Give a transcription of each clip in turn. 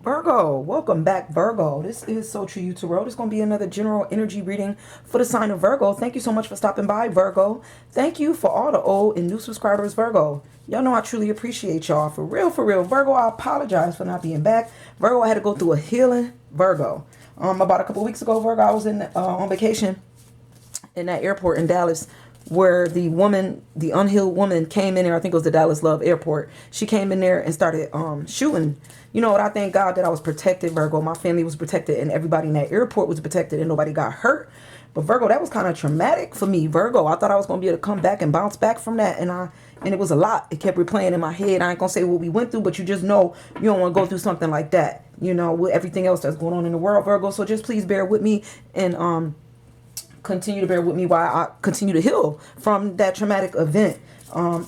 Virgo, welcome back, Virgo. This is So True You Tarot. This is going to be another general energy reading for the sign of Virgo. Thank you so much for stopping by, Virgo. Thank you for all the old and new subscribers, Virgo. Y'all know I truly appreciate y'all. For real, for real. Virgo, I apologize for not being back. Virgo, I had to go through a healing. Virgo. About a couple weeks ago, Virgo, I was on vacation in that airport in Dallas, where the unhealed woman came in there. I think it was the Dallas Love Airport. She came in there and started shooting. You know what? I thank God that I was protected, Virgo. My family was protected and everybody in that airport was protected and nobody got hurt. But Virgo, that was kind of traumatic for me, Virgo. I thought I was going to be able to come back and bounce back from that. And it was a lot. It kept replaying in my head. I ain't going to say what we went through, but you just know you don't want to go through something like that, you know, with everything else that's going on in the world, Virgo. So just please bear with me and continue to bear with me while I continue to heal from that traumatic event.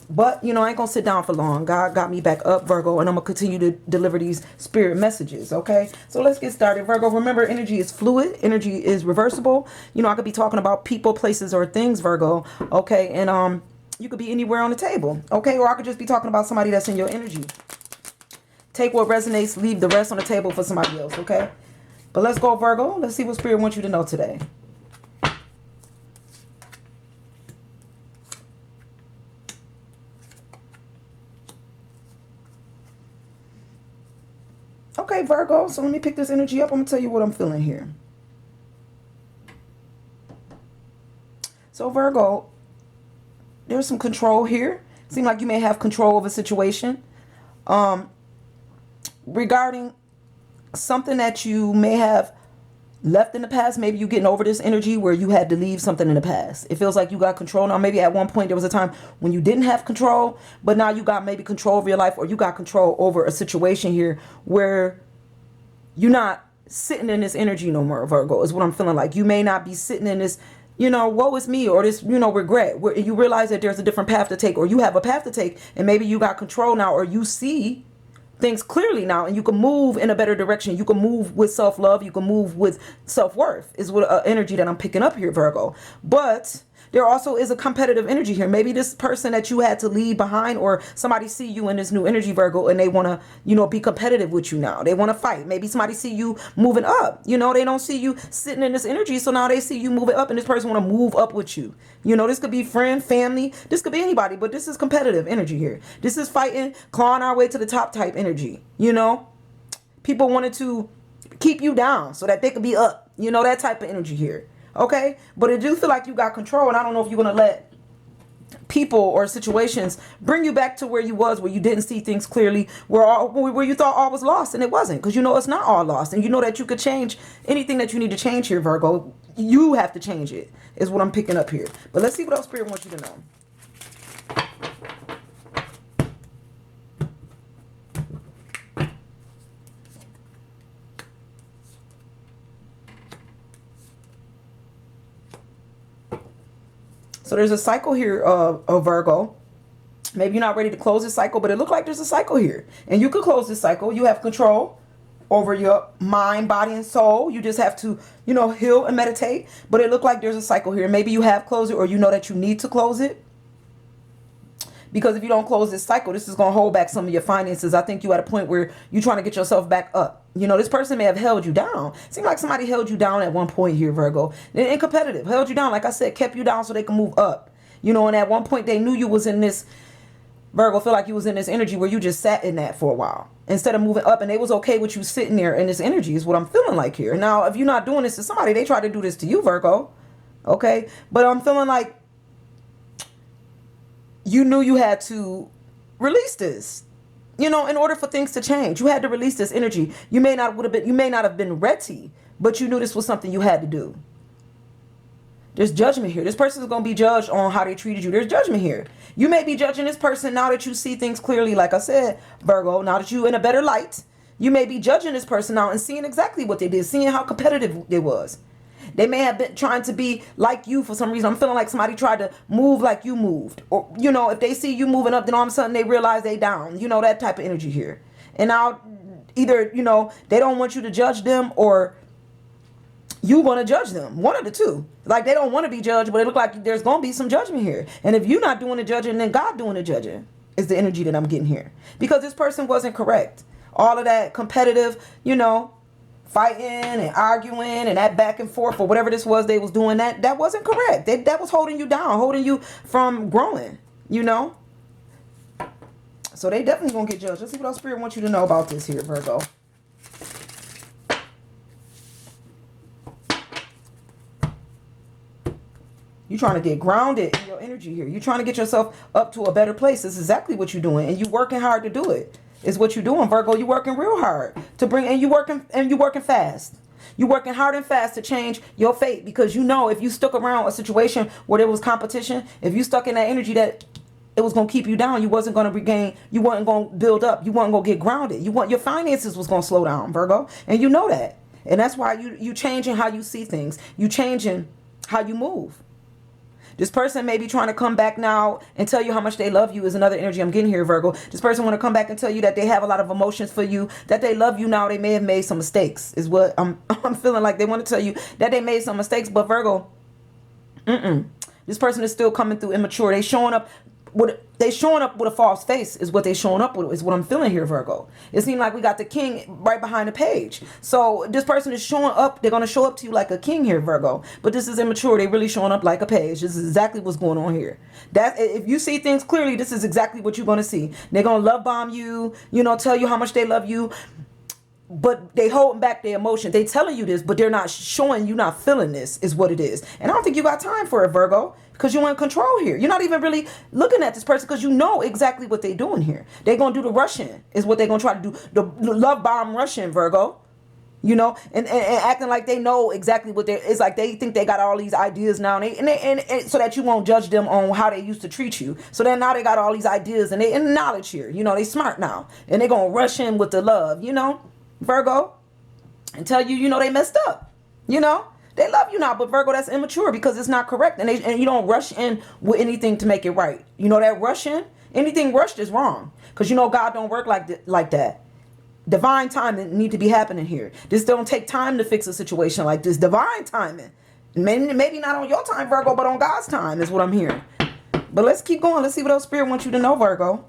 But you know, I ain't gonna sit down for long. God got me back up, Virgo, and I'm gonna continue to deliver these spirit messages. Okay, so let's get started, Virgo. Remember, energy is fluid, energy is reversible. You know, I could be talking about people, places, or things, Virgo. Okay, and you could be anywhere on the table. Okay, or I could just be talking about somebody that's in your energy. Take what resonates, leave the rest on the table for somebody else. Okay, but let's go, Virgo. Let's see what spirit wants you to know today. Okay, Virgo, so let me pick this energy up. I'm going to tell you what I'm feeling here. So, Virgo, there's some control here. Seems like you may have control of a situation. Regarding something that you may have left in the past. Maybe you getting over this energy where you had to leave something in the past. It feels like you got control now. Maybe at one point there was a time when you didn't have control, but now you got maybe control over your life, or you got control over a situation here where you're not sitting in this energy no more, Virgo, is what I'm feeling like. You may not be sitting in this, you know, woe is me, or this, you know, regret, where you realize that there's a different path to take, or you have a path to take, and maybe you got control now, or you see things clearly now, and you can move in a better direction. You can move with self-love. You can move with self-worth, is what energy that I'm picking up here, Virgo. But there also is a competitive energy here. Maybe this person that you had to leave behind, or somebody see you in this new energy, Virgo, and they want to, you know, be competitive with you now. They want to fight. Maybe somebody see you moving up. You know, they don't see you sitting in this energy, so now they see you moving up, and this person want to move up with you. You know, this could be friend, family. This could be anybody, but this is competitive energy here. This is fighting, clawing our way to the top type energy. You know, people wanted to keep you down so that they could be up. You know, that type of energy here. Okay, but it do feel like you got control, and I don't know if you're going to let people or situations bring you back to where you was, where you didn't see things clearly, where you thought all was lost, and it wasn't, because you know it's not all lost, and you know that you could change anything that you need to change here, Virgo. You have to change it, is what I'm picking up here. But let's see what else Spirit wants you to know. So there's a cycle here of Virgo. Maybe you're not ready to close this cycle, but it looks like there's a cycle here. And you could close this cycle. You have control over your mind, body, and soul. You just have to, you know, heal and meditate. But it looks like there's a cycle here. Maybe you have closed it, or you know that you need to close it. Because if you don't close this cycle, this is going to hold back some of your finances. I think you're at a point where you're trying to get yourself back up. You know, this person may have held you down. Seems like somebody held you down at one point here, Virgo. And competitive. Held you down, like I said, kept you down so they can move up. You know, and at one point they knew you was in this, Virgo, feel like you was in this energy where you just sat in that for a while instead of moving up. And they was okay with you sitting there in this energy, is what I'm feeling like here. Now, if you're not doing this to somebody, they try to do this to you, Virgo. Okay? But I'm feeling like you knew you had to release this, you know, in order for things to change. You had to release this energy. You may not have been ready, but you knew this was something you had to do. There's judgment here. This person is going to be judged on how they treated you. There's judgment here. You may be judging this person now that you see things clearly. Like I said, Virgo, now that you're in a better light, you may be judging this person now and seeing exactly what they did, seeing how competitive it was. They may have been trying to be like you for some reason. I'm feeling like somebody tried to move like you moved. Or, you know, if they see you moving up, then all of a sudden they realize they down. You know, that type of energy here. And now either, you know, they don't want you to judge them, or you want to judge them. One of the two. Like, they don't want to be judged, but it looks like there's going to be some judgment here. And if you're not doing the judging, then God doing the judging is the energy that I'm getting here. Because this person wasn't correct. all of that competitive, you know, fighting and arguing and that back and forth or whatever this was they was doing, that wasn't correct. That was holding you down, holding you from growing, you know. So they definitely gonna get judged. Let's see what else Spirit wants you to know about this here, Virgo. You're trying to get grounded in your energy here. You're trying to get yourself up to a better place. This is exactly what you're doing, and you're working hard to do it. Is what you're doing, Virgo. You're working real hard to bring, and you're working fast. You're working hard and fast to change your fate, because you know if you stuck around a situation where there was competition, if you stuck in that energy that it was gonna keep you down, you wasn't gonna regain, you wasn't gonna build up, you wasn't gonna get grounded. Your finances was gonna slow down, Virgo, and you know that, and that's why you changing how you see things. You changing how you move. This person may be trying to come back now and tell you how much they love you is another energy I'm getting here, Virgo. This person want to come back and tell you that they have a lot of emotions for you, that they love you now. They may have made some mistakes is what I'm feeling like. They want to tell you that they made some mistakes, but Virgo, this person is still coming through immature. They showing up with a false face is what they showing up with, is what I'm feeling here, Virgo. It seems like we got the king right behind the page. So this person is showing up. They're going to show up to you like a king here, Virgo. But this is immature. They really showing up like a page. This is exactly what's going on here. That if you see things clearly, this is exactly what you're going to see. They're going to love bomb you, you know, tell you how much they love you. But they holding back their emotion. They telling you this, but they're not showing you not feeling this is what it is. And I don't think you got time for it, Virgo, because you're in control here. You're not even really looking at this person because you know exactly what they're doing here. They're going to do the Russian is what they're going to try to do. The love bomb Russian, Virgo. You know, and acting like they know exactly what they're, it's like they think they got all these ideas now, and so that you won't judge them on how they used to treat you. So then now they got all these ideas and they in knowledge here. You know, they smart now, and they're going to rush in with the love, you know, Virgo, and tell you, you know, they messed up. You know, they love you now, but Virgo, that's immature because it's not correct, and you don't rush in with anything to make it right. You know, that rushing, anything rushed is wrong, because you know God don't work like that. Divine timing need to be happening here. This don't take time to fix a situation like this. Divine timing, maybe not on your time, Virgo, but on God's time is what I'm hearing. But let's keep going. Let's see what else Spirit wants you to know, Virgo.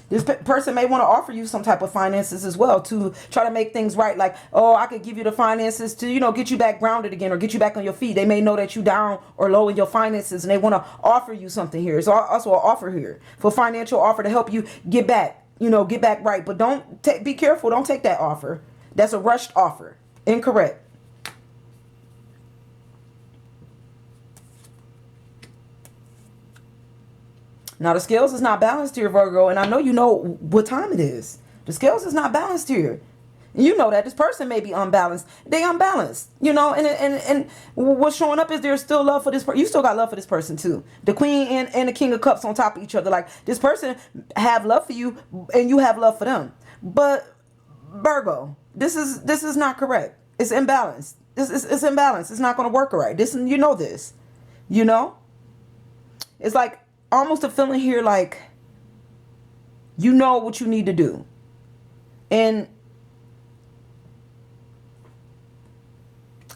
This person may want to offer you some type of finances as well to try to make things right. Like, oh, I could give you the finances to, you know, get you back grounded again or get you back on your feet. They may know that you down or low in your finances and they want to offer you something here. It's also an offer here for financial offer to help you get back, you know, get back right. But be careful. Don't take that offer. That's a rushed offer. Incorrect. Now, the scales is not balanced here, Virgo, and I know you know what time it is. The scales is not balanced here. And you know that this person may be unbalanced. They unbalanced, you know, and what's showing up is there's still love for this person. You still got love for this person, too. The Queen and the King of Cups on top of each other. Like, this person have love for you, and you have love for them. But, Virgo, this is not correct. It's imbalanced. It's imbalanced. It's not going to work right. You know this. You know? It's like, almost a feeling here like you know what you need to do, and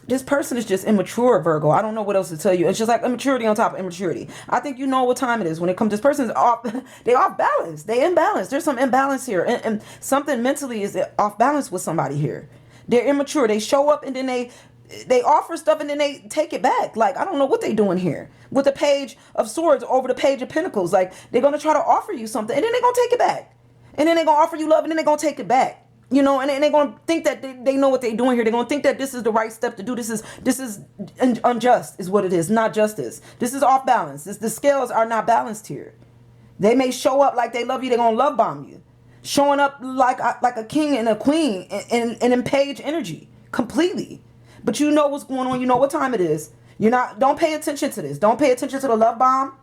this person is just immature, Virgo. I don't know what else to tell you. It's just like immaturity on top of immaturity. I think you know what time it is when it comes. This person's off. They off balance. They imbalanced. There's some imbalance here, and something mentally is off balance with somebody here. They're immature. They show up and then they offer stuff and then they take it back. Like, I don't know what they're doing here with the Page of Swords over the Page of Pentacles. Like, they're going to try to offer you something and then they're going to take it back. And then they're going to offer you love and then they're going to take it back. You know, and they're going to think that they know what they're doing here. They're going to think that this is the right step to do. This is unjust is what it is, not justice. This is off balance. The scales are not balanced here. They may show up like they love you. They're going to love bomb you. Showing up like a king and a queen and in Page energy completely. But you know what's going on. You know what time it is. Don't pay attention to this. Don't pay attention to the love bomb.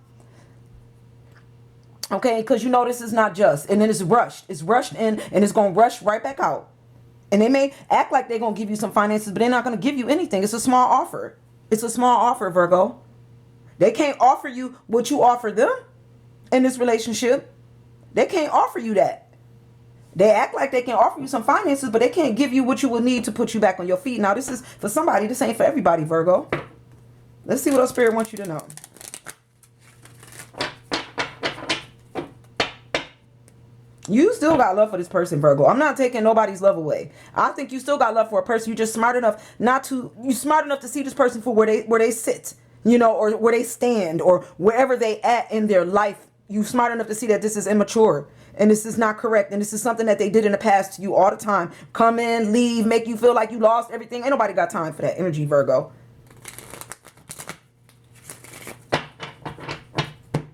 Okay, because you know this is not just. And then it's rushed. It's rushed in and it's going to rush right back out. And they may act like they're going to give you some finances, but they're not going to give you anything. It's a small offer. It's a small offer, Virgo. They can't offer you what you offer them in this relationship. They can't offer you that. They act like they can offer you some finances, but they can't give you what you will need to put you back on your feet. Now, this is for somebody. This ain't for everybody, Virgo. Let's see what else Spirit wants you to know. You still got love for this person, Virgo. I'm not taking nobody's love away. I think you still got love for a person. You're just smart enough not to, you smart enough to see this person for where they sit, you know, or where they stand, or wherever they at in their life. You smart enough to see that this is immature and this is not correct, and this is something that they did in the past to you all the time. Come in, leave, make you feel like you lost everything. Ain't nobody got time for that energy, Virgo.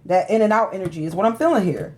That in and out energy is what I'm feeling here.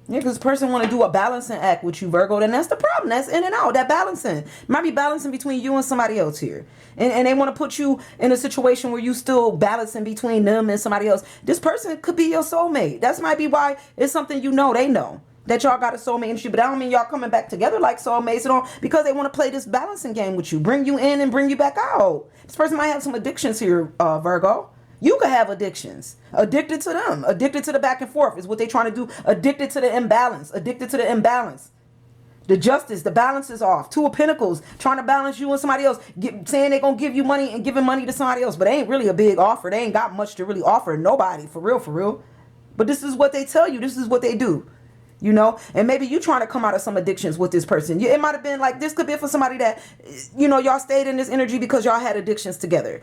Yeah, because this person want to do a balancing act with you, Virgo. Then that's the problem. That's in and out. That balancing. Might be balancing between you and somebody else here. And they want to put you in a situation where you still balancing between them and somebody else. This person could be your soulmate. That might be why it's something you know. They know that y'all got a soulmate energy. But I don't mean y'all coming back together like soulmates. Because they want to play this balancing game with you. Bring you in and bring you back out. This person might have some addictions here, Virgo. You could have addictions. Addicted to them. Addicted to the back and forth is what they're trying to do. Addicted to the imbalance. Addicted to the imbalance. The justice, the balance is off. Two of Pentacles, trying to balance you and somebody else. Saying they're going to give you money and giving money to somebody else. But they ain't really a big offer. They ain't got much to really offer nobody. For real, for real. But this is what they tell you. This is what they do. You know, and maybe you trying to come out of some addictions with this person. It might have been like, this could be for somebody that, you know, y'all stayed in this energy because y'all had addictions together.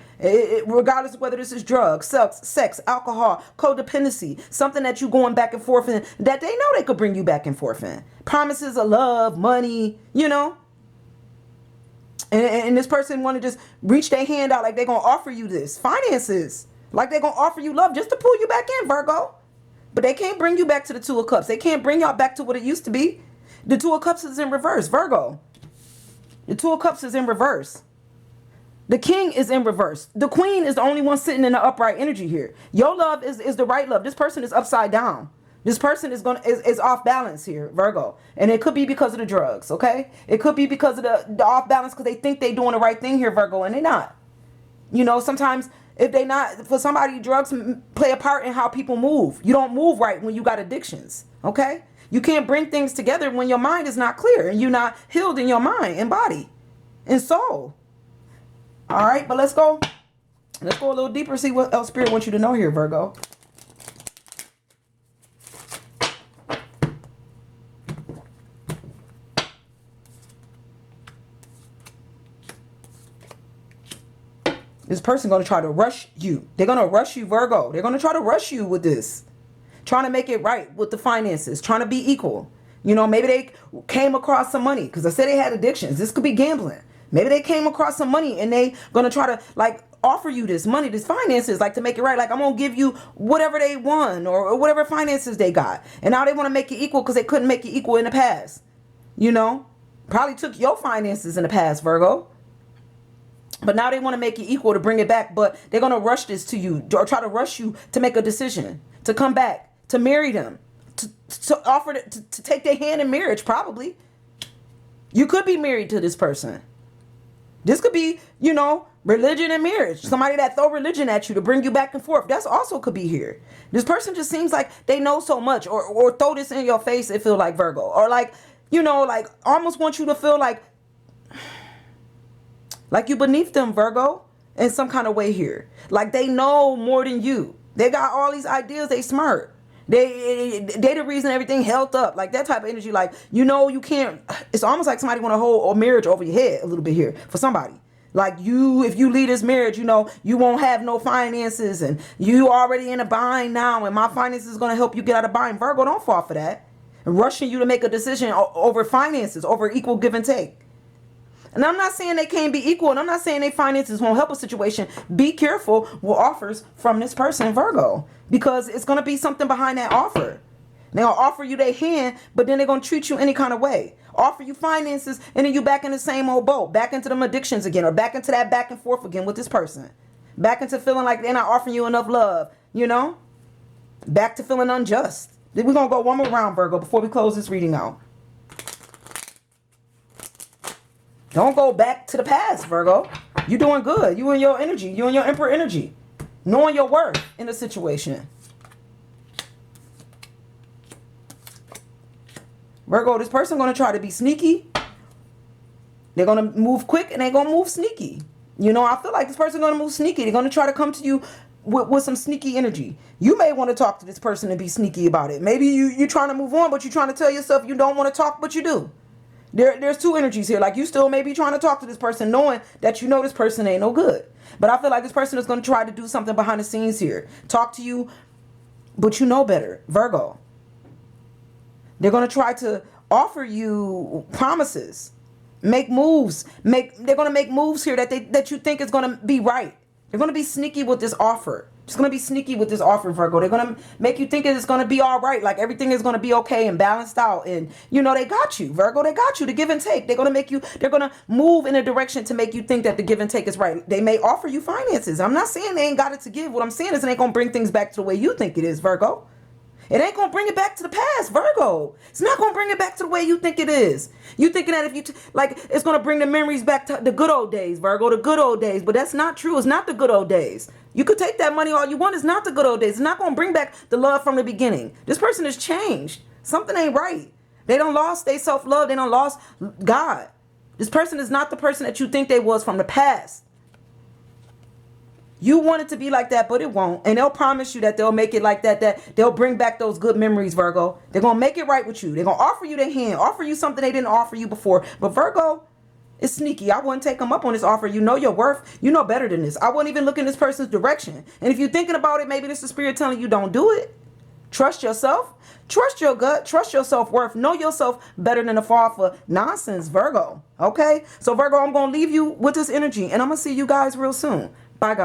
Regardless of whether this is drugs, sex, alcohol, codependency, something that you going back and forth in, that they know they could bring you back and forth in. Promises of love, money, you know. And this person want to just reach their hand out like they're going to offer you this. Finances. Like they're going to offer you love just to pull you back in, Virgo. But they can't bring you back to the Two of Cups. They can't bring y'all back to what it used to be. The Two of Cups is in reverse, Virgo. The Two of Cups is in reverse. The King is in reverse. The Queen is the only one sitting in the upright energy here. Your love is the right love. This person is upside down. This person is off balance here, Virgo. And it could be because of the drugs, okay? It could be because of the off balance because they think they're doing the right thing here, Virgo, and they're not. You know, sometimes if they not, for somebody, drugs play a part in how people move. You don't move right when you got addictions, okay? You can't bring things together when your mind is not clear and you're not healed in your mind and body and soul. All right, but let's go a little deeper, see what else Spirit wants you to know here, Virgo. This person going to try to rush you. They're going to rush you, Virgo. They're going to try to rush you with this. Trying to make it right with the finances. Trying to be equal. You know, maybe they came across some money. Because I said they had addictions. This could be gambling. Maybe they came across some money and they going to try to like offer you this money, this finances, like to make it right. Like I'm going to give you whatever they won or whatever finances they got. And now they want to make it equal because they couldn't make it equal in the past. You know, probably took your finances in the past, Virgo. But now they want to make it equal to bring it back. But they're going to rush this to you or try to rush you to make a decision, to come back, to marry them, to offer to take their hand in marriage, probably. You could be married to this person. This could be, you know, religion and marriage. Somebody that throw religion at you to bring you back and forth. That's also could be here. This person just seems like they know so much or throw this in your face, it feel like, Virgo. Or like, you know, like almost want you to feel like you beneath them, Virgo, in some kind of way here. Like they know more than you. They got all these ideas. They smart. They the reason everything held up. Like that type of energy. Like, you know, you can't. It's almost like somebody want to hold a marriage over your head a little bit here for somebody. Like if you leave this marriage, you know, you won't have no finances and you already in a bind now and my finances is going to help you get out of bind. Virgo, don't fall for that. And rushing you to make a decision over finances, over equal give and take. And I'm not saying they can't be equal, and I'm not saying their finances won't help a situation. Be careful with offers from this person, Virgo, because it's going to be something behind that offer. They'll offer you their hand, but then they're going to treat you any kind of way. Offer you finances, and then you back in the same old boat, back into them addictions again, or back into that back and forth again with this person. Back into feeling like they're not offering you enough love, you know? Back to feeling unjust. Then we're going to go one more round, Virgo, before we close this reading out. Don't go back to the past, Virgo. You're doing good. You and your energy. You and your Emperor energy. Knowing your worth in the situation. Virgo, this person going to try to be sneaky. They're going to move quick and they're going to move sneaky. You know, I feel like this person going to move sneaky. They're going to try to come to you with some sneaky energy. You may want to talk to this person and be sneaky about it. Maybe you're trying to move on, but you're trying to tell yourself you don't want to talk, but you do. There's two energies here. Like, you still may be trying to talk to this person knowing that you know this person ain't no good. But I feel like this person is going to try to do something behind the scenes here. Talk to you, but you know better, Virgo. They're going to try to offer you promises, make moves. They're going to make moves here that you think is going to be right. They're going to be sneaky with this offer. Just going to be sneaky with this offer, Virgo. They're going to make you think it's going to be all right. Like, everything is going to be okay and balanced out. And, they got you, Virgo. They got you. The give and take. They're going to move in a direction to make you think that the give and take is right. They may offer you finances. I'm not saying they ain't got it to give. What I'm saying is it ain't going to bring things back to the way you think it is, Virgo. It ain't going to bring it back to the past, Virgo. It's not going to bring it back to the way you think it is. You thinking that if you, it's going to bring the memories back to the good old days, Virgo, the good old days. But that's not true. It's not the good old days. You could take that money all you want. It's not the good old days. It's not going to bring back the love from the beginning. This person has changed. Something ain't right. They done lost their self-love. They done lost God. This person is not the person that you think they was from the past. You want it to be like that, but it won't. And they'll promise you that they'll make it like that, that they'll bring back those good memories, Virgo. They're going to make it right with you. They're going to offer you their hand, offer you something they didn't offer you before. But Virgo, it's sneaky. I wouldn't take them up on this offer. You know your worth. You know better than this. I wouldn't even look in this person's direction. And if you're thinking about it, maybe this is spirit telling you don't do it. Trust yourself. Trust your gut. Trust your self-worth. Know yourself better than to fall for nonsense, Virgo. Okay? So, Virgo, I'm going to leave you with this energy. And I'm going to see you guys real soon. Bye, guys.